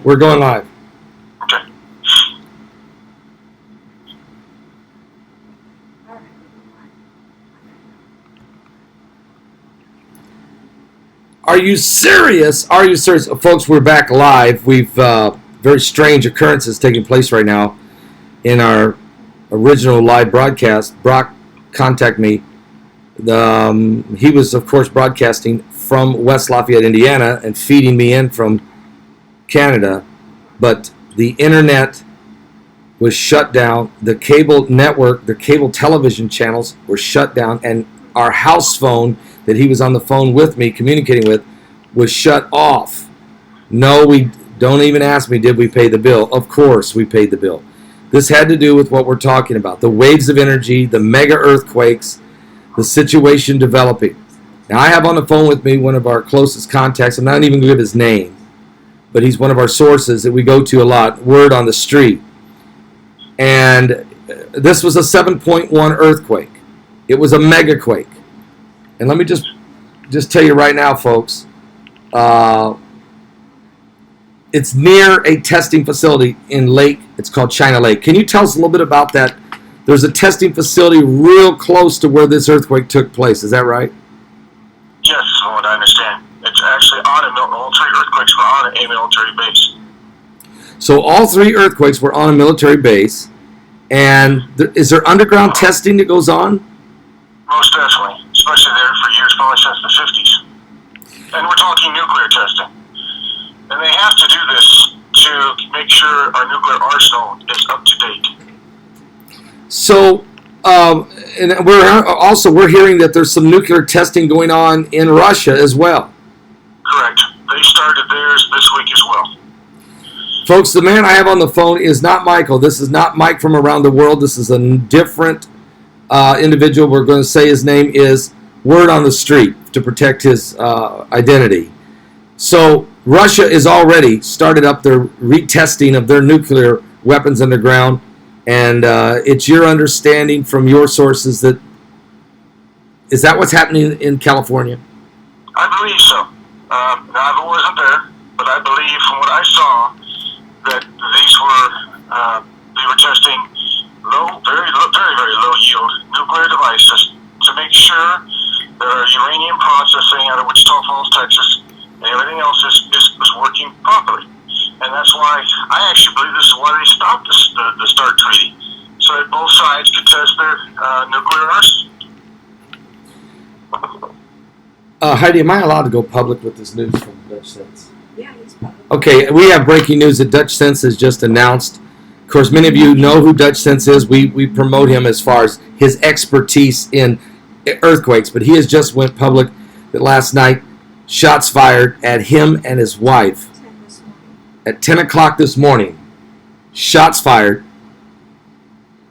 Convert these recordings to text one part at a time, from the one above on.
We're going live. Okay. Are you serious? Are you serious? Folks, we're back live. We've very strange occurrences taking place right now in our original live broadcast. Brock contacted me. He was, of course, broadcasting from West Lafayette, Indiana, and feeding me in from Canada. But the internet was shut down. The cable network, the cable television channels were shut down, and our house phone that he was on the phone with me communicating with was shut off. No, we don't even ask me, did we pay the bill? Of course we paid the bill. This had to do with what we're talking about, the waves of energy, the mega earthquakes, the situation developing. Now, I have on the phone with me one of our closest contacts. I'm not even going to give his name, but he's one of our sources that we go to a lot, word on the street. And this was a 7.1 earthquake. It was a mega quake. And let me just tell you right now, folks, it's near a testing facility in Lake. It's called China Lake. Can you tell us a little bit about that? There's a testing facility real close to where this earthquake took place. Is that right? Yes, from what I understand. It's actually all three earthquakes were on a military base. So all three earthquakes were on a military base. And is there underground testing that goes on? Most definitely, especially there for years, probably since the 50s. And we're talking nuclear testing. And they have to do this to make sure our nuclear arsenal is up to date. So, and we're hearing that there's some nuclear testing going on in Russia as well. Correct. They started theirs this week as well. Folks, the man I have on the phone is not Michael. This is not Mike from around the world. This is a different individual. We're going to say his name is word on the street to protect his identity. So Russia is already started up their retesting of their nuclear weapons underground. And it's your understanding from your sources that is that what's happening in California? I believe so. Now, I wasn't there, but I believe from what I saw that these were they were testing very low yield nuclear devices to make sure their uranium processing out of Wichita Falls, Texas, and everything else is working properly. And that's why I actually believe this is why they stopped the START treaty, so that both sides could test their nuclear arsenal. Heidi, am I allowed to go public with this news from Dutch Sense? Yeah, he's public. Okay, we have breaking news that Dutch Sense has just announced. Of course, many of you know who Dutch Sense is. We promote him as far as his expertise in earthquakes, but he has just went public that last night shots fired at him and his wife. At 10 o'clock this morning, shots fired,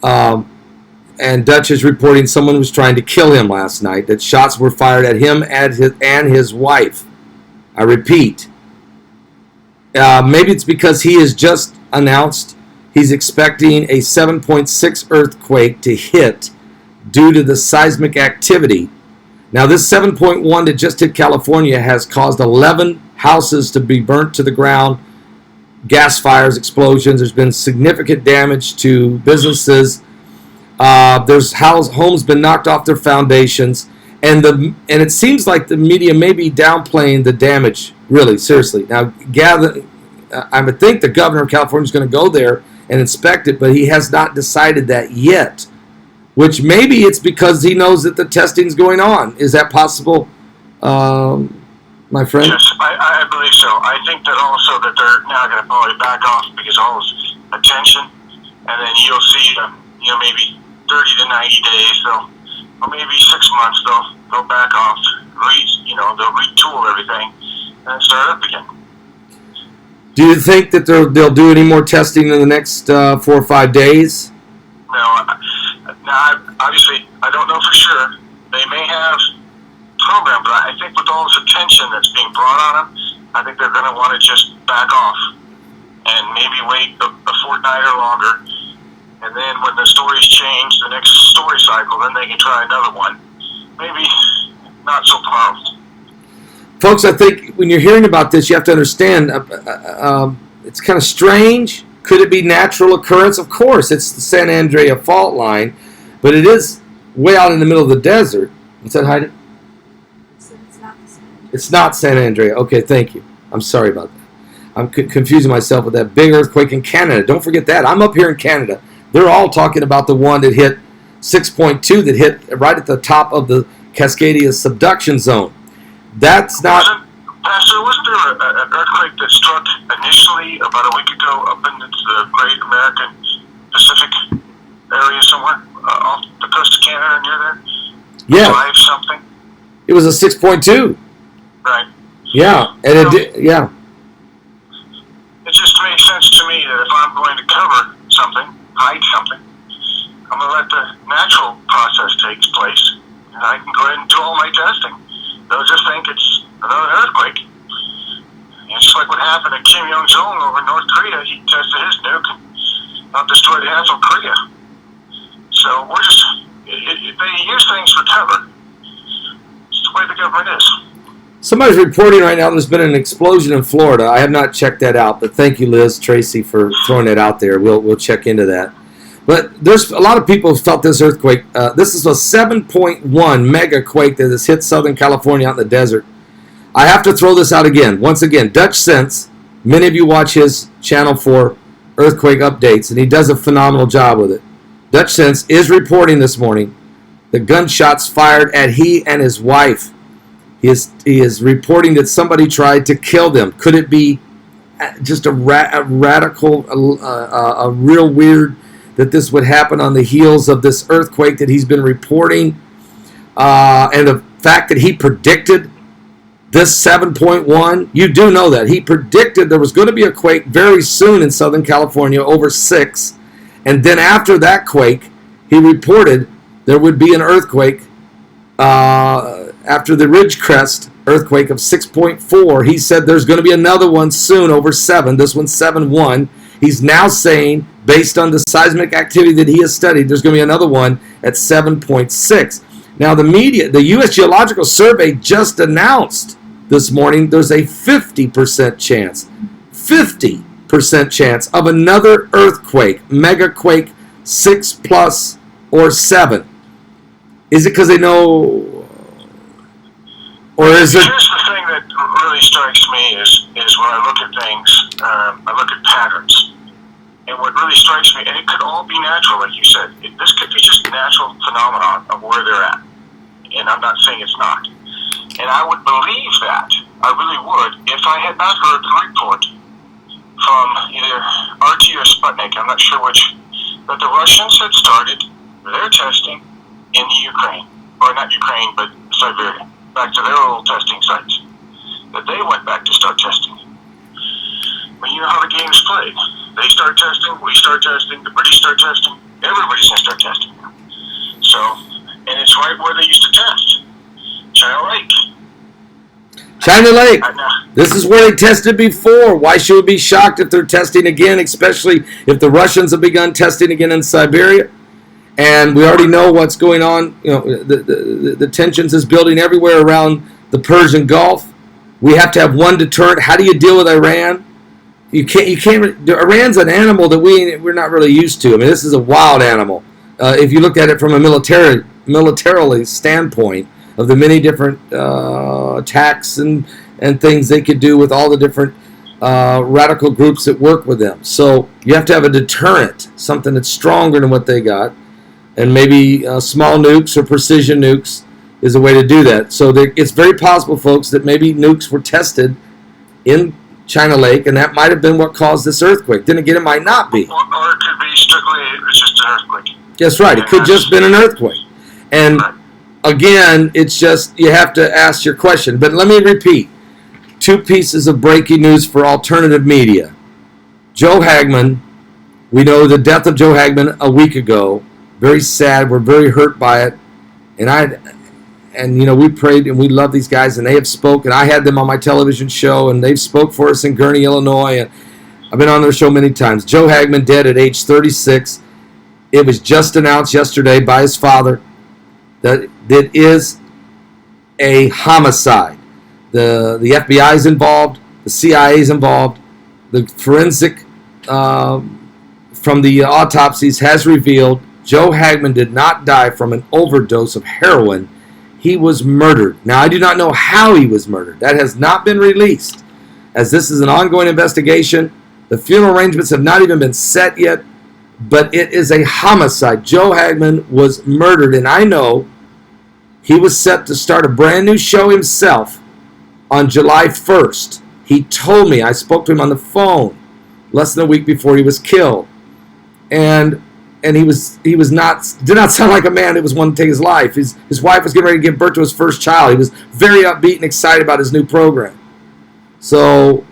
and Dutch is reporting someone was trying to kill him last night, that shots were fired at him and his wife. I repeat, maybe it's because he has just announced he's expecting a 7.6 earthquake to hit due to the seismic activity. Now, this 7.1 that just hit California has caused 11 houses to be burnt to the ground, gas fires, explosions. There's been significant damage to businesses. There's homes been knocked off their foundations, and it seems like the media may be downplaying the damage. Really, seriously. Now, I would think the governor of California is going to go there and inspect it, but he has not decided that yet. Which maybe it's because he knows that the testing's going on. Is that possible, my friend? Yes, I believe so. I think that also that they're now going to probably back off because of all this attention, and then you'll see, maybe 30 to 90 days, or maybe 6 months, they'll back off, they'll retool everything, and start up again. Do you think that they'll do any more testing in the next 4 or 5 days? No, now, obviously, I don't know for sure. They may have program, but I think with all this attention that's being brought on them, I think they're going to want to just back off and maybe wait a fortnight or longer. And then when the stories change, the next story cycle, then they can try another one. Maybe not so powerful. Folks, I think when you're hearing about this, you have to understand it's kind of strange. Could it be natural occurrence? Of course, it's the San Andrea fault line, but it is way out in the middle of the desert. What's that, Heidi? It's not San Andrea. Okay, thank you. I'm sorry about that. I'm confusing myself with that big earthquake in Canada. Don't forget that. I'm up here in Canada. They're all talking about the one that hit 6.2 that hit right at the top of the Cascadia subduction zone. That's not... Pastor, wasn't there an earthquake that struck initially about a week ago up in the Great American Pacific area somewhere off the coast of Canada near there? Yeah. 5 something? It was a 6.2. Right. Yeah, and it did, yeah. It just makes sense to me that if I'm going to cover something, hide something, I'm going to let the natural process take place, and I can go ahead and do all my testing. They'll just think it's another earthquake. And it's like what happened at Kim Jong-un over in North Korea. He tested his nuke and not destroyed half of Korea. So we're just, they use things for cover. It's the way the government is. Somebody's reporting right now there's been an explosion in Florida. I have not checked that out, but thank you, Liz Tracy, for throwing that out there. We'll check into that. But there's a lot of people who felt this earthquake. This is a 7.1 mega quake that has hit Southern California out in the desert. I have to throw this out again. Once again, Dutch Sense. Many of you watch his channel for earthquake updates, and he does a phenomenal job with it. Dutch Sense is reporting this morning the gunshots fired at he and his wife. He is reporting that somebody tried to kill them. Could it be just a radical, a real weird that this would happen on the heels of this earthquake that he's been reporting? And the fact that he predicted this 7.1, you do know that. He predicted there was going to be a quake very soon in Southern California, over 6. And then after that quake, he reported there would be an earthquake after the Ridgecrest earthquake of 6.4, he said there's going to be another one soon over 7. This one's 7.1. He's now saying, based on the seismic activity that he has studied, there's going to be another one at 7.6. Now, the media, the U.S. Geological Survey just announced this morning there's a 50% chance, 50% chance of another earthquake, mega quake, 6+ or 7. Is it because they know... Or is it? Here's the thing that really strikes me is when I look at things, I look at patterns. And what really strikes me, and it could all be natural, like you said. This could be just a natural phenomenon of where they're at. And I'm not saying it's not. And I would believe that, I really would, if I had not heard the report from either RT or Sputnik, I'm not sure which, that the Russians had started their testing in the Ukraine. Or not Ukraine, but Siberia. Back to their old testing sites, that they went back to start testing. Well, you know how the game's played. They start testing, we start testing, the British start testing, everybody's going to start testing now. So, and it's right where they used to test. China Lake. China Lake. This is where they tested before. Why should we be shocked if they're testing again, especially if the Russians have begun testing again in Siberia? And we already know what's going on. You know, the tensions is building everywhere around the Persian Gulf. We have to have one deterrent. How do you deal with Iran? You can't. Iran's an animal that we're not really used to. I mean, this is a wild animal. If you look at it from a militarily standpoint of the many different attacks and things they could do with all the different radical groups that work with them. So you have to have a deterrent, something that's stronger than what they got. And maybe small nukes or precision nukes is a way to do that. So it's very possible, folks, that maybe nukes were tested in China Lake, and that might have been what caused this earthquake. Then again, it might not be. Or it could be strictly just an earthquake. That's right. It could just been an earthquake. And again, it's just you have to ask your question. But let me repeat. 2 pieces of breaking news for alternative media. Joe Hagman, we know the death of Joe Hagman a week ago. Very sad. We're very hurt by it. And you know, we prayed and we love these guys, and they have spoken. I had them on my television show, and they've spoke for us in Gurnee, Illinois, and I've been on their show many times. Joe Hagman dead at age 36. It was just announced yesterday by his father that it is a homicide. The FBI is involved. The CIA is involved. the forensic from the autopsies has revealed Joe Hagman did not die from an overdose of heroin. He was murdered. Now, I do not know how he was murdered. That has not been released, as this is an ongoing investigation. The funeral arrangements have not even been set yet, but it is a homicide. Joe Hagman was murdered, and I know he was set to start a brand new show himself on July 1st. He told me, I spoke to him on the phone less than a week before he was killed. And he did not sound like a man that was wanting to take his life. His wife was getting ready to give birth to his first child. He was very upbeat and excited about his new program. So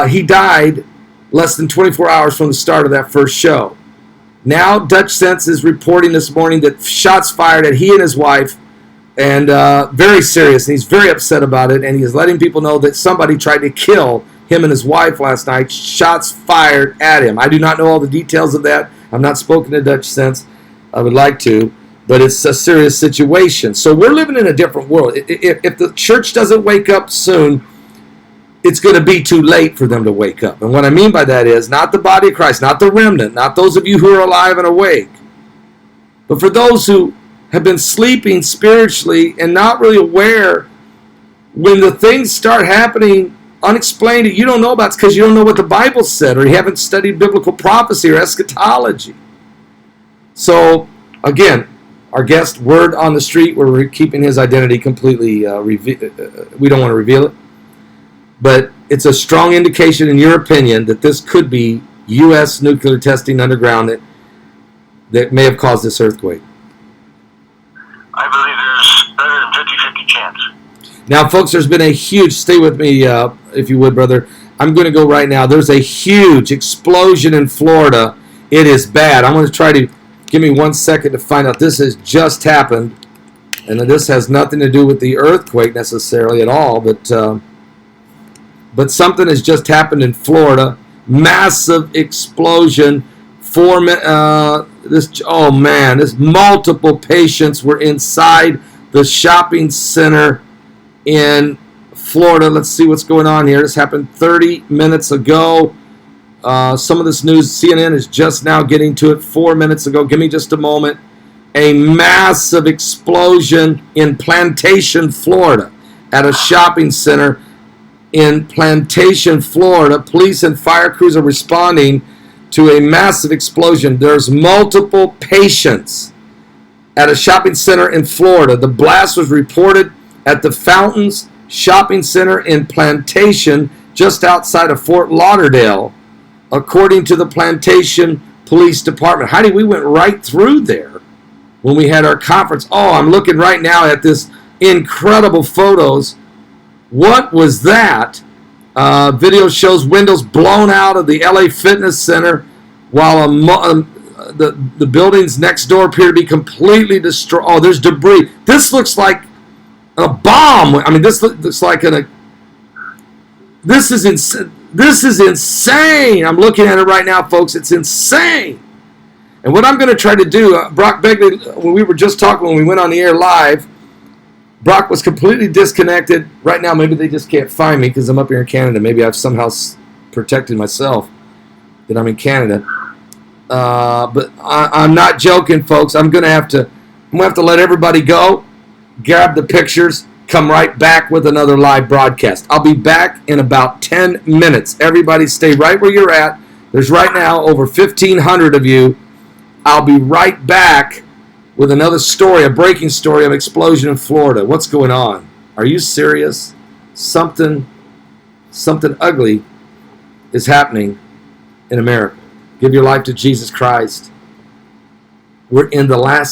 he died less than 24 hours from the start of that first show. Now Dutch Sense is reporting this morning that shots fired at he and his wife, and very serious, and he's very upset about it, and he is letting people know that somebody tried to kill him and his wife last night. Shots fired at him. I do not know all the details of that. I've not spoken to Dutch Sense. I would like to, but it's a serious situation. So we're living in a different world. If the church doesn't wake up soon, it's going to be too late for them to wake up. And what I mean by that is not the body of Christ, not the remnant, not those of you who are alive and awake, but for those who have been sleeping spiritually and not really aware when the things start happening unexplained that you don't know about. It's because you don't know what the Bible said, or you haven't studied biblical prophecy or eschatology. So, again, our guest, word on the street, we're keeping his identity completely, we don't want to reveal it. But it's a strong indication, in your opinion, that this could be U.S. nuclear testing underground that may have caused this earthquake. I believe there's better than 50-50 chance. Now, folks, there's been a huge, stay with me, if you would, brother. I'm going to go right now. There's a huge explosion in Florida. It is bad. I'm going to try to, give me 1 second to find out. This has just happened, and this has nothing to do with the earthquake necessarily at all, but something has just happened in Florida. Massive explosion. This multiple patients were inside the shopping center in Florida. Let's see what's going on here. This happened 30 minutes ago. Some of this news, CNN is just now getting to it 4 minutes ago. Give me just a moment. A massive explosion in Plantation, Florida, at a shopping center in Plantation, Florida. Police and fire crews are responding to a massive explosion. There's multiple patients at a shopping center in Florida. The blast was reported at the Fountains Shopping Center in Plantation, just outside of Fort Lauderdale, according to the Plantation Police Department. Heidi, we went right through there when we had our conference. Oh, I'm looking right now at this incredible photos. What was that? Video shows windows blown out of the LA Fitness Center, while the buildings next door appear to be completely destroyed. Oh, there's debris. This looks like a bomb. I mean, this looks like this is insane. I'm looking at it right now, folks. It's insane. And what I'm going to try to do, Brock Begley, when we were just talking, when we went on the air live, Brock was completely disconnected. Right now, maybe they just can't find me because I'm up here in Canada. Maybe I've somehow protected myself that I'm in Canada. But I'm not joking, folks. I'm going to have to let everybody go, grab the pictures, come right back with another live broadcast. I'll be back in about 10 minutes. Everybody stay right where you're at. There's right now over 1,500 of you. I'll be right back with another story, a breaking story of explosion in Florida. What's going on? Are you serious? Something ugly is happening in America. Give your life to Jesus Christ. We're in the last